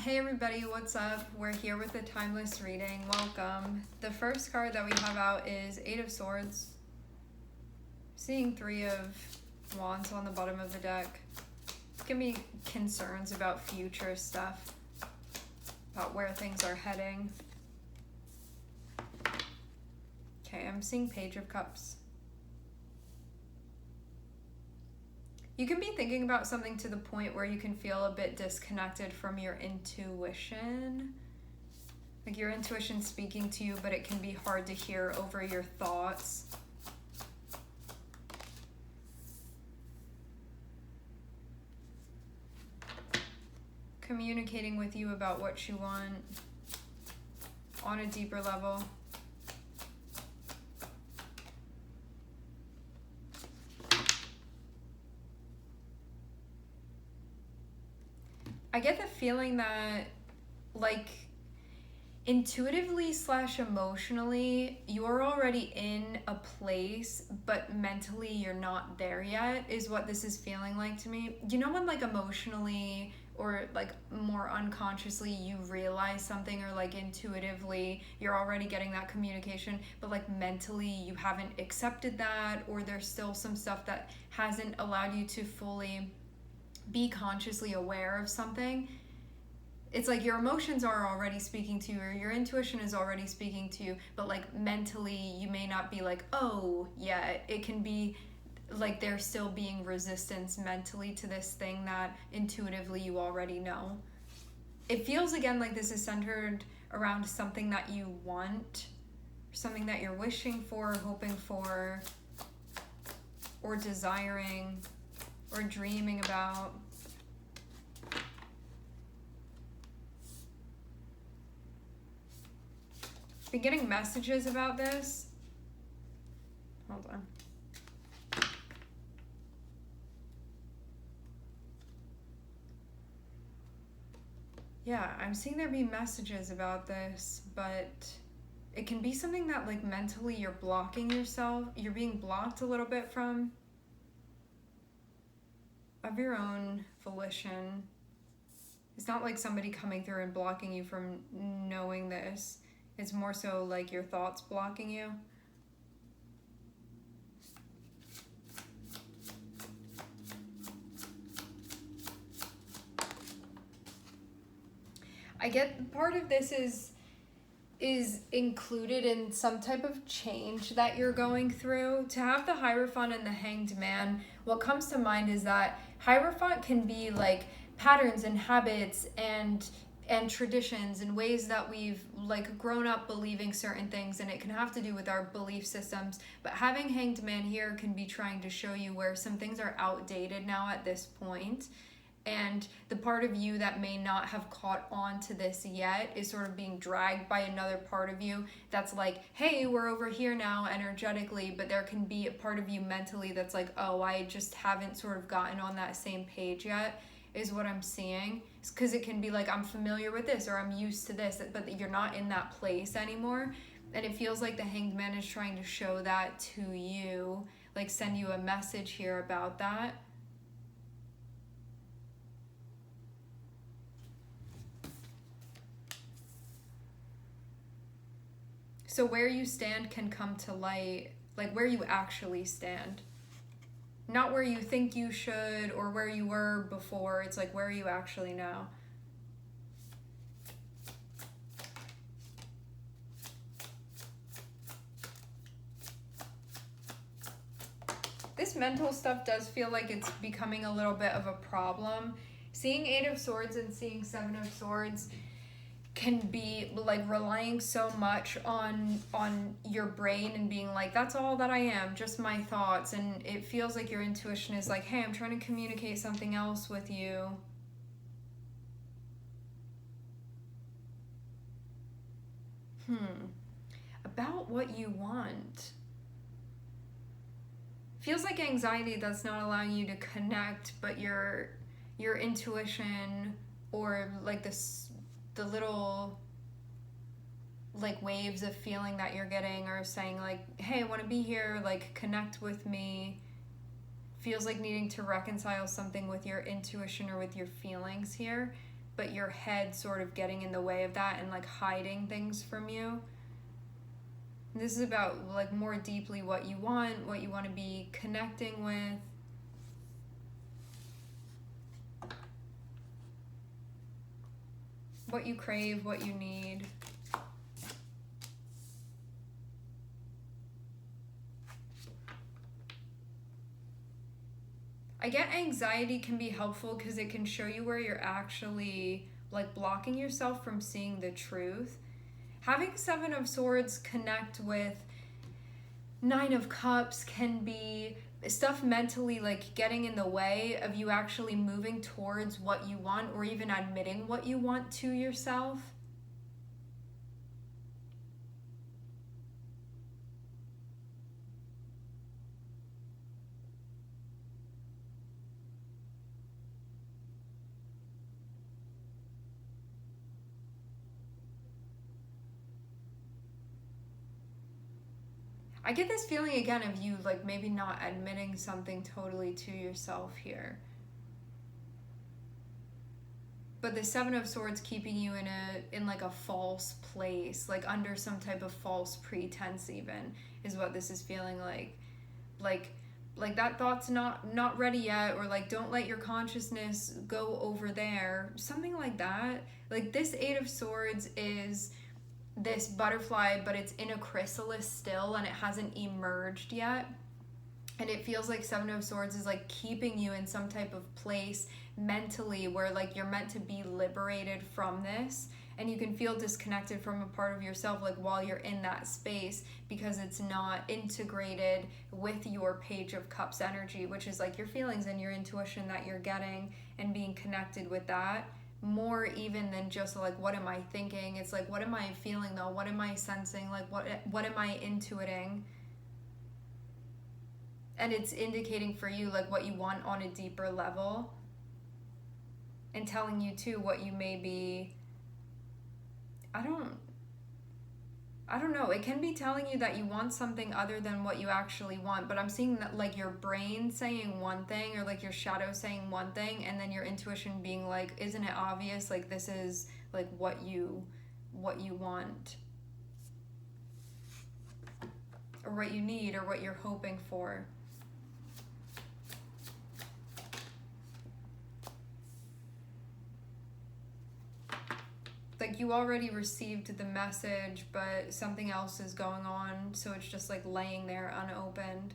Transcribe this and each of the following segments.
Hey everybody, what's up? We're here with a timeless reading. Welcome. The first card that we have out is Eight of Swords. Seeing Three of Wands on the bottom of the deck. It can be concerns about future stuff, about where things are heading. Okay, I'm seeing Page of Cups. You can be thinking about something to the point where you can feel a bit disconnected from your intuition. Like your intuition speaking to you, but it can be hard to hear over your thoughts. Communicating with you about what you want on a deeper level. I get the feeling that, like, intuitively / emotionally, you're already in a place, but mentally you're not there yet, is what this is feeling like to me. You know when, like, emotionally or, like, more unconsciously you realize something, or, like, intuitively you're already getting that communication, but, like, mentally you haven't accepted that, or there's still some stuff that hasn't allowed you to fully be consciously aware of something. It's like your emotions are already speaking to you, or your intuition is already speaking to you, but like mentally you may not be like, oh yeah. It can be like there's still being resistance mentally to this thing that intuitively you already know. It feels again like this is centered around something that you want, something that you're wishing for, hoping for, or desiring, or dreaming about. Been getting messages about this. Hold on. Yeah, I'm seeing there be messages about this, but it can be something that like mentally you're blocking yourself. You're being blocked a little bit from, of your own volition. It's not like somebody coming through and blocking you from knowing this. It's more so like your thoughts blocking you. I get part of this is included in some type of change that you're going through. To have the Hierophant and the Hanged Man, what comes to mind is that Hierophant can be like patterns and habits and traditions and ways that we've like grown up believing certain things, and it can have to do with our belief systems. But having Hanged Man here can be trying to show you where some things are outdated now at this point. And the part of you that may not have caught on to this yet is sort of being dragged by another part of you that's like, hey, we're over here now energetically, but there can be a part of you mentally that's like, oh, I just haven't sort of gotten on that same page yet, is what I'm seeing. Because it can be like, I'm familiar with this, or I'm used to this, but you're not in that place anymore. And it feels like the Hanged Man is trying to show that to you, like send you a message here about that. So where you stand can come to light, like where you actually stand. Not where you think you should or where you were before. It's like, where are you actually now? This mental stuff does feel like it's becoming a little bit of a problem. Seeing Eight of Swords and seeing Seven of Swords can be like relying so much on your brain and being like, that's all that I am, just my thoughts. And it feels like your intuition is like, hey, I'm trying to communicate something else with you. About what you want. Feels like anxiety that's not allowing you to connect, but your intuition, or like the little like waves of feeling that you're getting are saying like, hey, I want to be here, like connect with me. Feels like needing to reconcile something with your intuition or with your feelings here. but your head sort of getting in the way of that and like hiding things from you. This is about like more deeply what you want to be connecting with. What you crave, what you need. I get anxiety can be helpful because it can show you where you're actually like blocking yourself from seeing the truth. Having Seven of Swords connect with Nine of Cups can be stuff mentally like getting in the way of you actually moving towards what you want or even admitting what you want to yourself. I get this feeling again of you like maybe not admitting something totally to yourself here. But the Seven of Swords keeping you in like a false place, like under some type of false pretense even, is what this is feeling like. Like that thought's not ready yet, or like don't let your consciousness go over there. Something like that. Like this Eight of Swords is this butterfly, but it's in a chrysalis still and it hasn't emerged yet. And it feels like Seven of Swords is like keeping you in some type of place mentally where like you're meant to be liberated from this, and you can feel disconnected from a part of yourself like while you're in that space because it's not integrated with your Page of Cups energy, which is like your feelings and your intuition that you're getting and being connected with that. More even than just like what am I thinking, it's like what am I feeling though, what am I sensing, like what am I intuiting, and it's indicating for you like what you want on a deeper level and telling you too what you may be. I don't know, it can be telling you that you want something other than what you actually want, but I'm seeing that like your brain saying one thing or like your shadow saying one thing, and then your intuition being like, isn't it obvious, like this is like what you want or what you need or what you're hoping for. Like you already received the message, but something else is going on, so it's just like laying there unopened.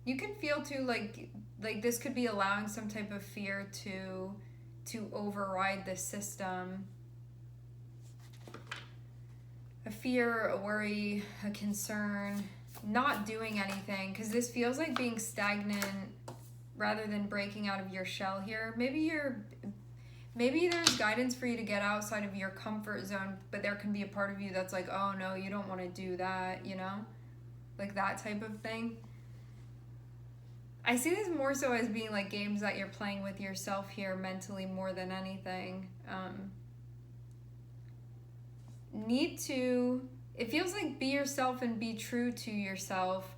You can feel too like this could be allowing some type of fear to override the system. A fear, a worry, a concern. Not doing anything, because this feels like being stagnant rather than breaking out of your shell here. Maybe there's guidance for you to get outside of your comfort zone, but there can be a part of you that's like, oh no, you don't want to do that, you know? Like that type of thing. I see this more so as being like games that you're playing with yourself here mentally more than anything. It feels like be yourself and be true to yourself.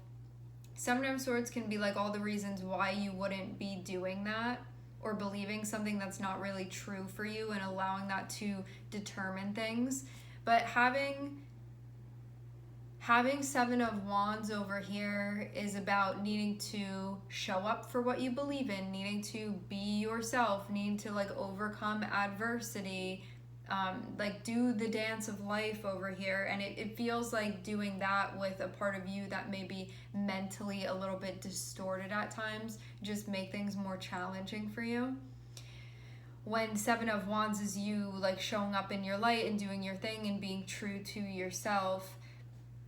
Seven of Swords can be like all the reasons why you wouldn't be doing that or believing something that's not really true for you and allowing that to determine things. But having Seven of Wands over here is about needing to show up for what you believe in, needing to be yourself, needing to like overcome adversity, like do the dance of life over here. And it feels like doing that with a part of you that may be mentally a little bit distorted at times, just make things more challenging for you. When Seven of Wands is you like showing up in your light and doing your thing and being true to yourself,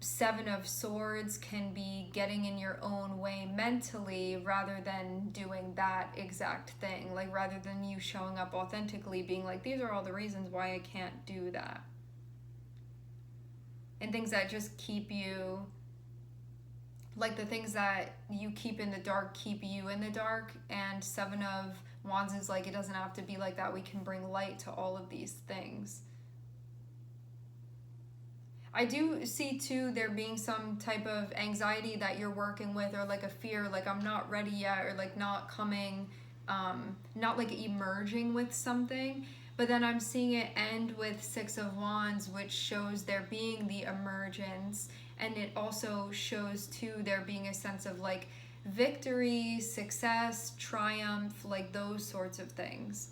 Seven of Swords can be getting in your own way mentally rather than doing that exact thing. Like rather than you showing up authentically, being like, these are all the reasons why I can't do that. And things that just keep you, like the things that you keep in the dark keep you in the dark. And Seven of Wands is like, it doesn't have to be like that. We can bring light to all of these things. I do see too there being some type of anxiety that you're working with, or like a fear, like I'm not ready yet, or like not coming, not like emerging with something. But then I'm seeing it end with Six of Wands, which shows there being the emergence, and it also shows too there being a sense of like victory, success, triumph, like those sorts of things.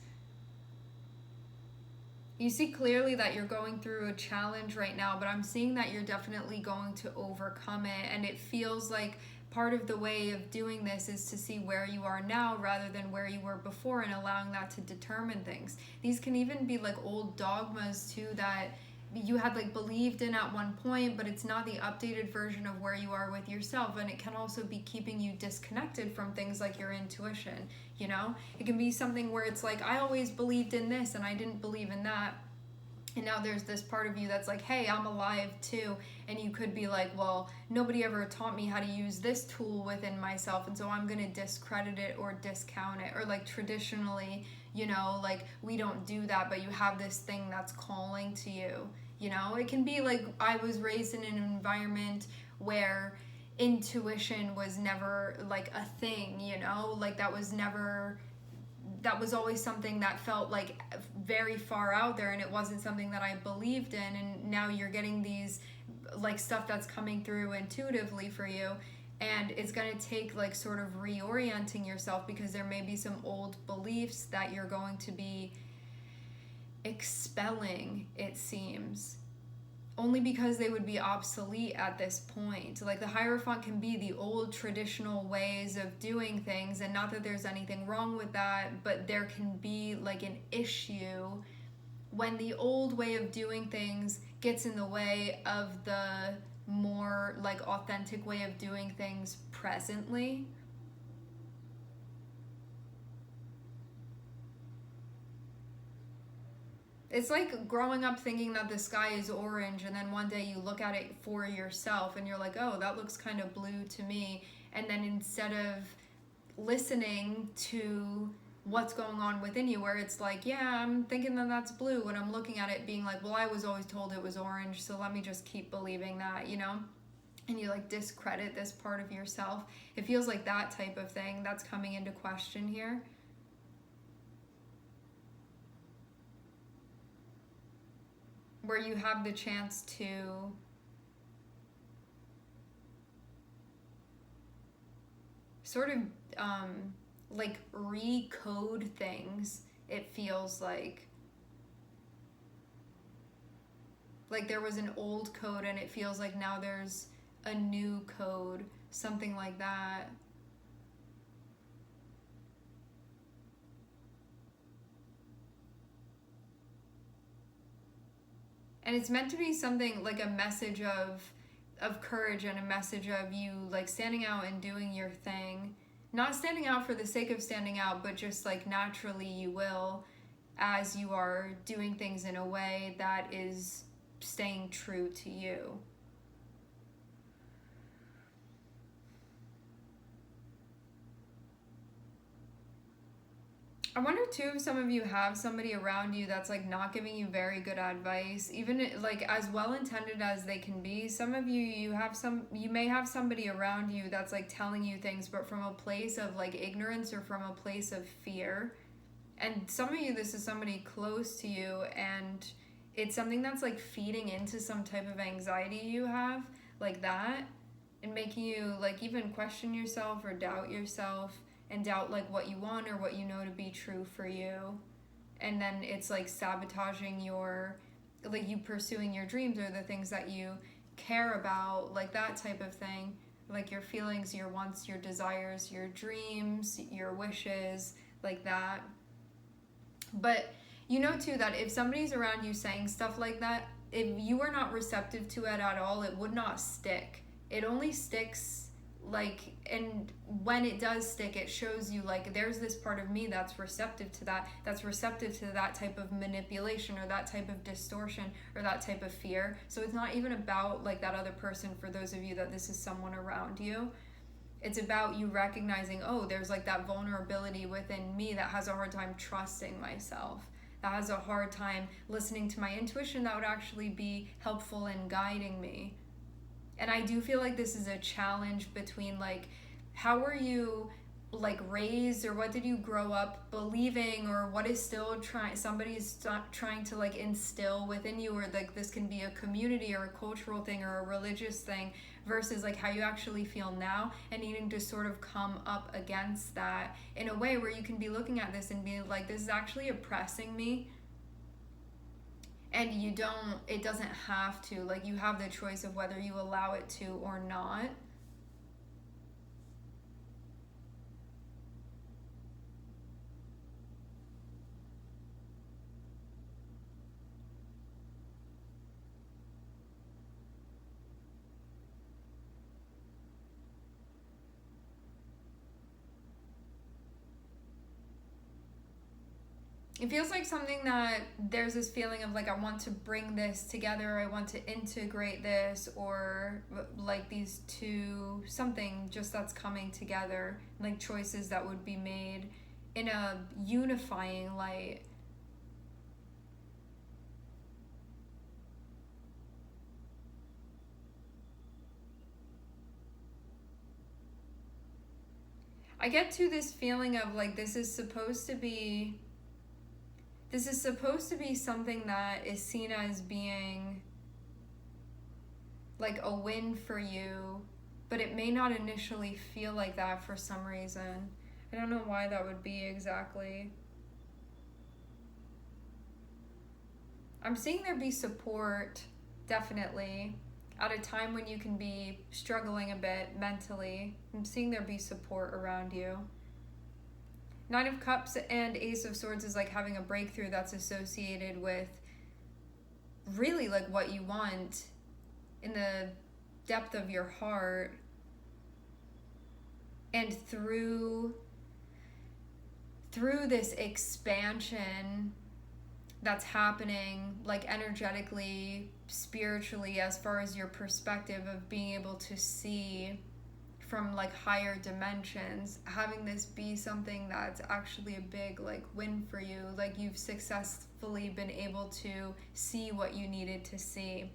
You see clearly that you're going through a challenge right now, but I'm seeing that you're definitely going to overcome it. And it feels like part of the way of doing this is to see where you are now rather than where you were before, and allowing that to determine things. These can even be like old dogmas too that you had like believed in at one point, but it's not the updated version of where you are with yourself. And it can also be keeping you disconnected from things like your intuition. You know, it can be something where it's like, I always believed in this and I didn't believe in that, and now there's this part of you that's like, hey, I'm alive too. And you could be like, well, nobody ever taught me how to use this tool within myself, and so I'm going to discredit it or discount it. Or like traditionally, you know, like we don't do that, but you have this thing that's calling to you. You know, it can be like, I was raised in an environment where intuition was never like a thing, you know, like that was always something that felt like very far out there, and it wasn't something that I believed in. And now you're getting these like stuff that's coming through intuitively for you, and it's going to take like sort of reorienting yourself, because there may be some old beliefs that you're going to be expelling, it seems, only because they would be obsolete at this point. Like the Hierophant can be the old traditional ways of doing things, and not that there's anything wrong with that, but there can be like an issue when the old way of doing things gets in the way of the more like authentic way of doing things presently. It's like growing up thinking that the sky is orange, and then one day you look at it for yourself and you're like, oh, that looks kind of blue to me. And then instead of listening to what's going on within you, where it's like, yeah, I'm thinking that that's blue, and I'm looking at it being like, well, I was always told it was orange, so let me just keep believing that, you know? And you like discredit this part of yourself. It feels like that type of thing that's coming into question here. Where you have the chance to sort of like recode things, it feels like there was an old code and it feels like now there's a new code, something like that. And it's meant to be something like a message of courage, and a message of you like standing out and doing your thing. Not standing out for the sake of standing out, but just like naturally you will, as you are doing things in a way that is staying true to you. I wonder too if some of you have somebody around you that's like not giving you very good advice, even like as well intended as they can be. Some of you, you may have somebody around you that's like telling you things, but from a place of like ignorance or from a place of fear. And some of you, this is somebody close to you, and it's something that's like feeding into some type of anxiety you have, like that, and making you like even question yourself or doubt yourself, and doubt like what you want or what you know to be true for you. And then it's like sabotaging your, like you pursuing your dreams or the things that you care about, like that type of thing. Like your feelings, your wants, your desires, your dreams, your wishes, like that. But you know too that if somebody's around you saying stuff like that, if you are not receptive to it at all, it would not stick. It only sticks like, and when it does stick, it shows you like there's this part of me that's receptive to that type of manipulation or that type of distortion or that type of fear. So it's not even about like that other person, for those of you that this is someone around you. It's about you recognizing, oh, there's like that vulnerability within me that has a hard time trusting myself. that has a hard time listening to my intuition that would actually be helpful in guiding me. And I do feel like this is a challenge between like, how were you like raised, or what did you grow up believing, or what is still somebody's trying to like instill within you, or like this can be a community or a cultural thing or a religious thing, versus like how you actually feel now, and needing to sort of come up against that in a way where you can be looking at this and be like, this is actually oppressing me. And it doesn't have to, like, you have the choice of whether you allow it to or not. It feels like something that there's this feeling of like, I want to bring this together, I want to integrate this, or like these two, something just that's coming together, like choices that would be made in a unifying light. I get to this feeling of like, this is supposed to be something that is seen as being like a win for you, but it may not initially feel like that for some reason. I don't know why that would be exactly. I'm seeing there be support, definitely, at a time when you can be struggling a bit mentally. I'm seeing there be support around you. Nine of Cups and Ace of Swords is like having a breakthrough that's associated with really like what you want in the depth of your heart. And through this expansion that's happening, like energetically, spiritually, as far as your perspective of being able to see from like higher dimensions, having this be something that's actually a big like win for you. Like you've successfully been able to see what you needed to see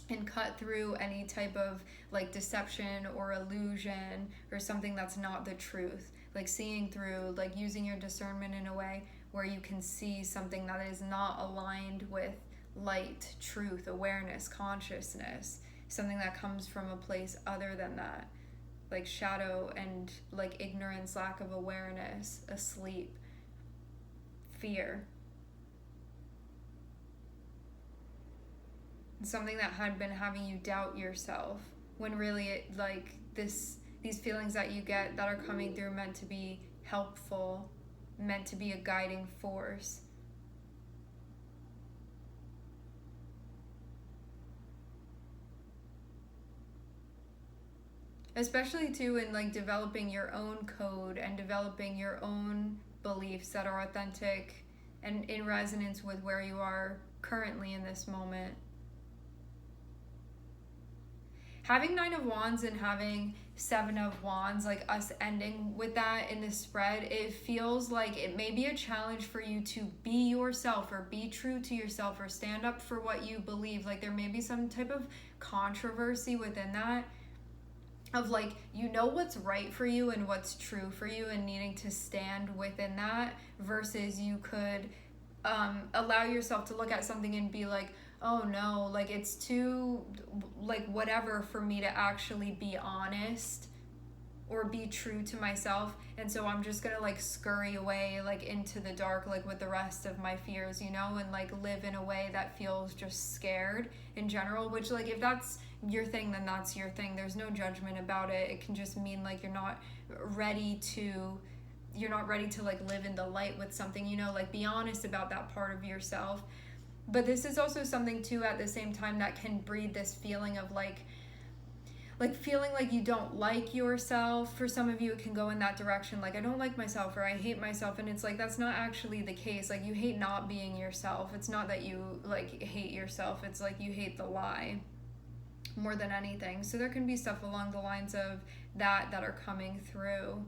and cut through any type of like deception or illusion or something that's not the truth. Like seeing through, like using your discernment in a way where you can see something that is not aligned with light, truth, awareness, consciousness, something that comes from a place other than that. Like shadow and like ignorance, lack of awareness, asleep, fear. Something that had been having you doubt yourself, when really it, like these feelings that you get that are coming through meant to be helpful, meant to be a guiding force. Especially too in like developing your own code and developing your own beliefs that are authentic and in resonance with where you are currently in this moment. Having Nine of Wands and having Seven of Wands, like us ending with that in this spread, it feels like it may be a challenge for you to be yourself or be true to yourself or stand up for what you believe. Like there may be some type of controversy within that, of like, you know what's right for you and what's true for you and needing to stand within that, versus you could allow yourself to look at something and be like, oh no, like it's too like whatever for me to actually be honest or be true to myself, and so I'm just gonna like scurry away like into the dark like with the rest of my fears, you know, and like live in a way that feels just scared in general. Which like if that's your thing, then that's your thing. There's no judgment about it. It can just mean like you're not ready to like live in the light with something, you know, like be honest about that part of yourself. But this is also something too at the same time that can breed this feeling of like feeling like you don't like yourself. For some of you it can go in that direction, like I don't like myself or I hate myself, and it's like that's not actually the case. Like you hate not being yourself. It's not that you like hate yourself, it's like you hate the lie more than anything. So there can be stuff along the lines of that are coming through.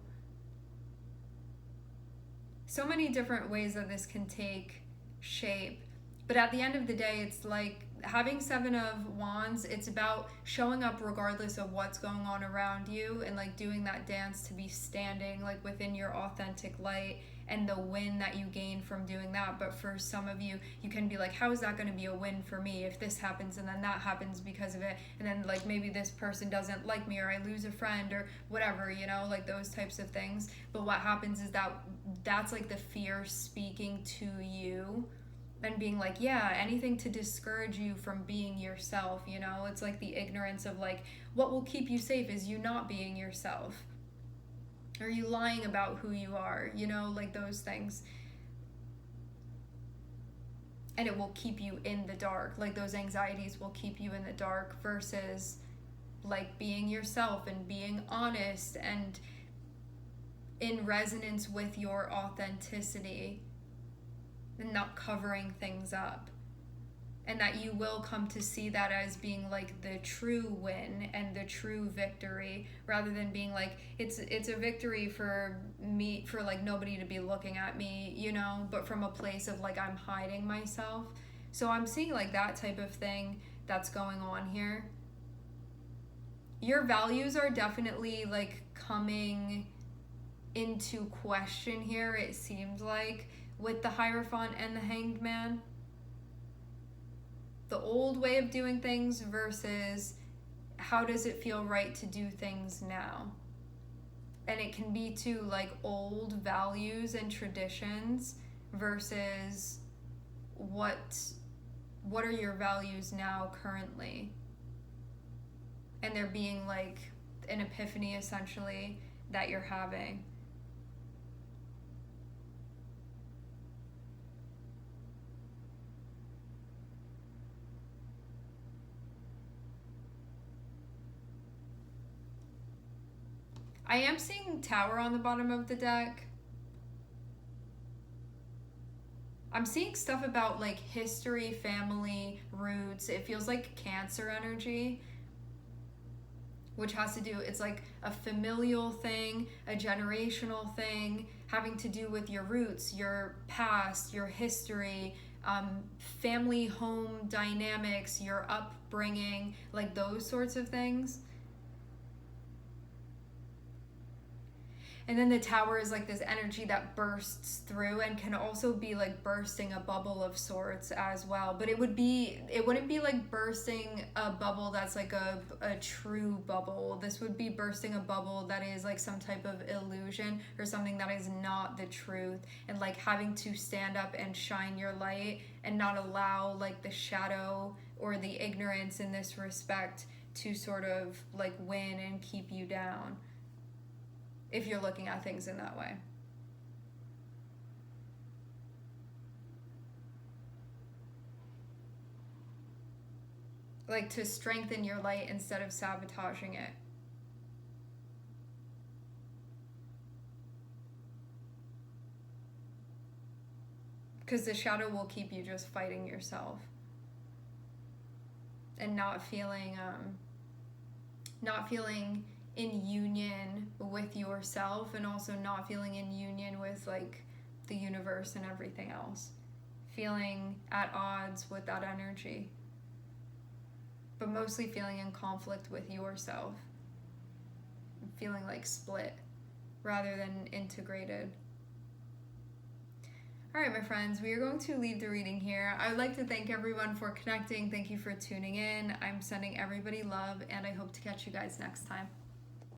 So many different ways that this can take shape. But at the end of the day, it's like having Seven of Wands, it's about showing up regardless of what's going on around you, and like doing that dance to be standing like within your authentic light, and the win that you gain from doing that. But for some of you, you can be like, how is that going to be a win for me if this happens and then that happens because of it, and then like maybe this person doesn't like me, or I lose a friend, or whatever, you know, like those types of things. But what happens is that's like the fear speaking to you and being like, yeah, anything to discourage you from being yourself, you know? It's like the ignorance of like, what will keep you safe is you not being yourself. Are you lying about who you are, you know, like those things. And it will keep you in the dark. Like those anxieties will keep you in the dark, versus like being yourself and being honest and in resonance with your authenticity, and not covering things up. And that you will come to see that as being like the true win and the true victory, rather than being like, it's a victory for me, for like nobody to be looking at me, you know, but from a place of like I'm hiding myself. So I'm seeing like that type of thing that's going on here. Your values are definitely like coming into question here, it seems like, with the Hierophant and the Hanged Man. The old way of doing things versus how does it feel right to do things now. And it can be to like old values and traditions versus what are your values now currently. And there being like an epiphany essentially that you're having. I am seeing Tower on the bottom of the deck. I'm seeing stuff about like history, family, roots. It feels like Cancer energy, which has to do, it's like a familial thing, a generational thing, having to do with your roots, your past, your history, family home dynamics, your upbringing, like those sorts of things. And then the Tower is like this energy that bursts through and can also be like bursting a bubble of sorts as well. But it wouldn't be like bursting a bubble that's like a true bubble. This would be bursting a bubble that is like some type of illusion or something that is not the truth. And like having to stand up and shine your light and not allow like the shadow or the ignorance in this respect to sort of like win and keep you down, if you're looking at things in that way. Like to strengthen your light instead of sabotaging it. Because the shadow will keep you just fighting yourself and not feeling in union with yourself, and also not feeling in union with like the universe and everything else, feeling at odds with that energy, but mostly feeling in conflict with yourself, feeling like split rather than integrated. All right, my friends, we are going to leave the reading here. I would like to thank everyone for connecting. Thank you for tuning in. I'm sending everybody love, and I hope to catch you guys next time.